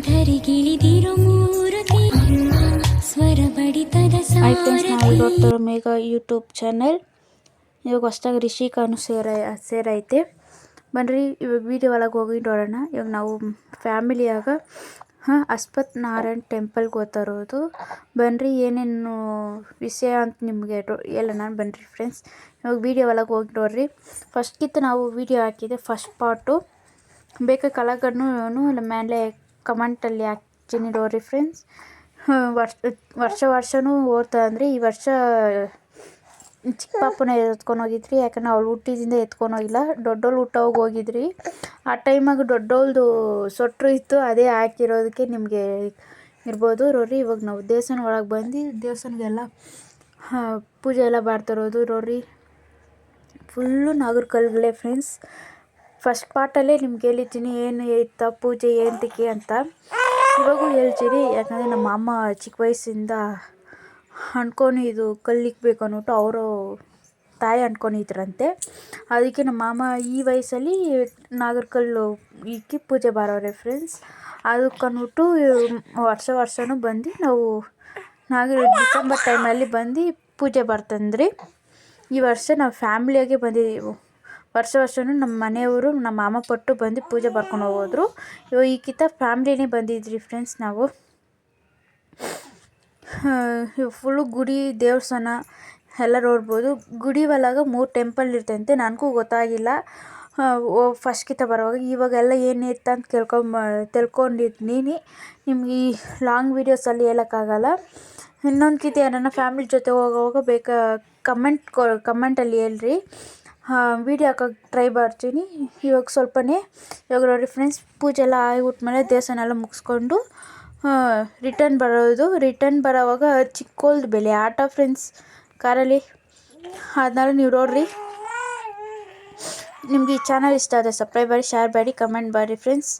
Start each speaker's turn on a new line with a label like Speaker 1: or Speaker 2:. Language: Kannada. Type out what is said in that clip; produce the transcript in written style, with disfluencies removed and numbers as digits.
Speaker 1: ಧರಿಗಿಳಿದಿರೋ ಮೂರುತಿ ಸ್ವರ ಬಡಿತದ
Speaker 2: ಹಾಯ್ ಫ್ರೆಂಡ್ಸ್, ನಾವು ನೋಡ್ತಿರೋ ಮೇಘ ಯೂಟ್ಯೂಬ್ ಚಾನೆಲ್. ಇವಾಗ ಹೊಸ್ದಾಗಿ ರಿಷಿಕಾನು ಸೇರೈತೆ. ಬನ್ನಿರಿ ಇವಾಗ ವೀಡಿಯೋ ಒಳಗೆ ಹೋಗಿ ನೋಡೋಣ. ಇವಾಗ ನಾವು ಫ್ಯಾಮಿಲಿಯಾಗ ಅಶ್ವತ್ಥ ನಾರಾಯಣ್ ಟೆಂಪಲ್ಗೆ ಹೋಗ್ತಾ ಇರೋದು. ಬನ್ನಿರಿ ಏನೇನು ವಿಷಯ ಅಂತ ನಿಮಗೆ ಹೇಳೋಣ. ಬನ್ನಿರಿ ಫ್ರೆಂಡ್ಸ್, ಇವಾಗ ವೀಡಿಯೋ ಒಳಗೆ ಹೋಗಿ ನೋಡ್ರಿ. ಫಸ್ಟ್ಗಿಂತ ನಾವು ವೀಡಿಯೋ ಹಾಕಿದೆ ಫಸ್ಟ್ ಪಾರ್ಟು. ಬೇಕಾ ಕೆಳಗನ್ನು ಇಲ್ಲ ಮೇಲೆ ಕಮೆಂಟಲ್ಲಿ ಹಾಕ್ತೀನಿ ನೋಡ್ರಿ ಫ್ರೆಂಡ್ಸ್. ವರ್ಷನೂ ಓಡ್ತಾ ಅಂದರೆ ಈ ವರ್ಷ ಚಿಕ್ಕ ಪಾಪನ ಎತ್ಕೊಂಡು ಹೋಗಿದ್ರಿ. ಯಾಕಂದ್ರೆ ಅವ್ಳು ಹುಟ್ಟಿದಿಂದ ಎತ್ಕೊಂಡು ಹೋಗಿಲ್ಲ, ದೊಡ್ಡೋಳು ಹುಟ್ಟೋಗಿ ಹೋಗಿದ್ರಿ. ಆ ಟೈಮಾಗ ದೊಡ್ಡೋಳ್ದು ಸೊಟ್ರು ಇತ್ತು, ಅದೇ ಹಾಕಿರೋದಕ್ಕೆ ನಿಮಗೆ ಇರ್ಬೋದು ನೋಡ್ರಿ. ಇವಾಗ ನಾವು ದೇವಸ್ಥಾನ ಒಳಗೆ ಬಂದು ದೇವಸ್ಥಾನಗೆಲ್ಲ ಪೂಜೆ ಎಲ್ಲ ಮಾಡ್ತಿರೋದು ನೋಡ್ರಿ. ಫುಲ್ಲು ನಾಗರ ಕಲ್ಲುಗಳೇ ಫ್ರೆಂಡ್ಸ್. ಫಸ್ಟ್ ಪಾರ್ಟಲ್ಲೇ ನಿಮ್ಗೆ ಹೇಳಿದ್ದೀನಿ ಏನು ಇತ್ತ ಪೂಜೆ ಏನಕ್ಕೆ ಅಂತ. ಇವಾಗೂ ಹೇಳ್ತೀರಿ, ಯಾಕಂದರೆ ನಮ್ಮ ಅಮ್ಮ ಚಿಕ್ಕ ವಯಸ್ಸಿಂದ ಇದು ಕಲ್ಲಿಕ್ಬೇಕು ಅಂದ್ಬಿಟ್ಟು ಅವರು ತಾಯಿ ಅಂದ್ಕೊಂಡಿದ್ರಂತೆ. ಅದಕ್ಕೆ ನಮ್ಮ ಮಾಮ ಈ ವಯಸ್ಸಲ್ಲಿ ನಾಗರಕಲ್ಲು ಇಕ್ಕಿ ಪೂಜೆ ಮಾಡೋರೆ ಫ್ರೆಂಡ್ಸ್. ಅದಕ್ಕನ್ಬಿಟ್ಟು ವರ್ಷನೂ ಬಂದು ನಾವು ಡಿಸೆಂಬರ್ ಟೈಮಲ್ಲಿ ಬಂದು ಪೂಜೆ ಬರ್ತಂದ್ರಿ. ಈ ವರ್ಷ ನಾವು ಫ್ಯಾಮ್ಲಿಯಾಗೆ ಬಂದಿದ್ದೀವಿ. ವರ್ಷನೂ ನಮ್ಮ ಮನೆಯವರು ನಮ್ಮ ಮಾಮ ಪಟ್ಟು ಬಂದು ಪೂಜೆ ಬರ್ಕೊಂಡು ಹೋಗೋದ್ರು. ಇವಾಗ ಈಗಿಂತ ಫ್ಯಾಮ್ಲಿನೇ ಬಂದಿದ್ರಿ ಫ್ರೆಂಡ್ಸ್. ನಾವು ಫುಲ್ಲು ಗುಡಿ ದೇವಸ್ಥಾನ ಎಲ್ಲ ನೋಡ್ಬೋದು. ಗುಡಿ ಒಳಗೆ 3 ಟೆಂಪಲ್ ಇರ್ತಂತೆ. ನನಗೂ ಗೊತ್ತಾಗಿಲ್ಲ ಫಸ್ಟ್ಗಿಂತ ಬರುವಾಗ. ಇವಾಗೆಲ್ಲ ಏನಿತ್ತು ಅಂತ ತಿಳ್ಕೊಂಡಿದ್ದೀನಿ. ನಿಮ್ಗೆ ಈ ಲಾಂಗ್ ವೀಡಿಯೋಸಲ್ಲಿ ಹೇಳೋಕ್ಕಾಗಲ್ಲ. ಇನ್ನೊಂದ್ಕಿಂತ ಯಾರನ್ನ ಫ್ಯಾಮಿಲಿ ಜೊತೆ ಹೋಗೋವಾಗ ಬೇಕಾ ಕಮೆಂಟಲ್ಲಿ ಹೇಳ್ರಿ. ವೀಡಿಯೋ ಹಾಕೋಕ್ಕೆ ಟ್ರೈ ಮಾಡ್ತೀನಿ. ಇವಾಗ ನೋಡಿರಿ ಫ್ರೆಂಡ್ಸ್, ಪೂಜೆ ಎಲ್ಲ ಆಗಿಬಿಟ್ಮೇಲೆ ದೇವಸ್ಥಾನ ಎಲ್ಲ ಮುಗಿಸ್ಕೊಂಡು ರಿಟರ್ನ್ ಬರೋವಾಗ ಚಿಕ್ಕೋಳ್ದು ಬೆಲೆ ಆಟ ಫ್ರೆಂಡ್ಸ್ ಕಾರಲ್ಲಿ. ಅದನ್ನೆಲ್ಲ ನೀವು ನೋಡ್ರಿ. ನಿಮ್ಗೆ ಈ ಚಾನಲ್ ಇಷ್ಟ ಆದರೆ ಸಬ್ಸ್ಕ್ರೈಬ್ ಮಾಡಿ, ಶೇರ್ ಮಾಡಿ, ಕಮೆಂಟ್ ಮಾಡಿ ಫ್ರೆಂಡ್ಸ್.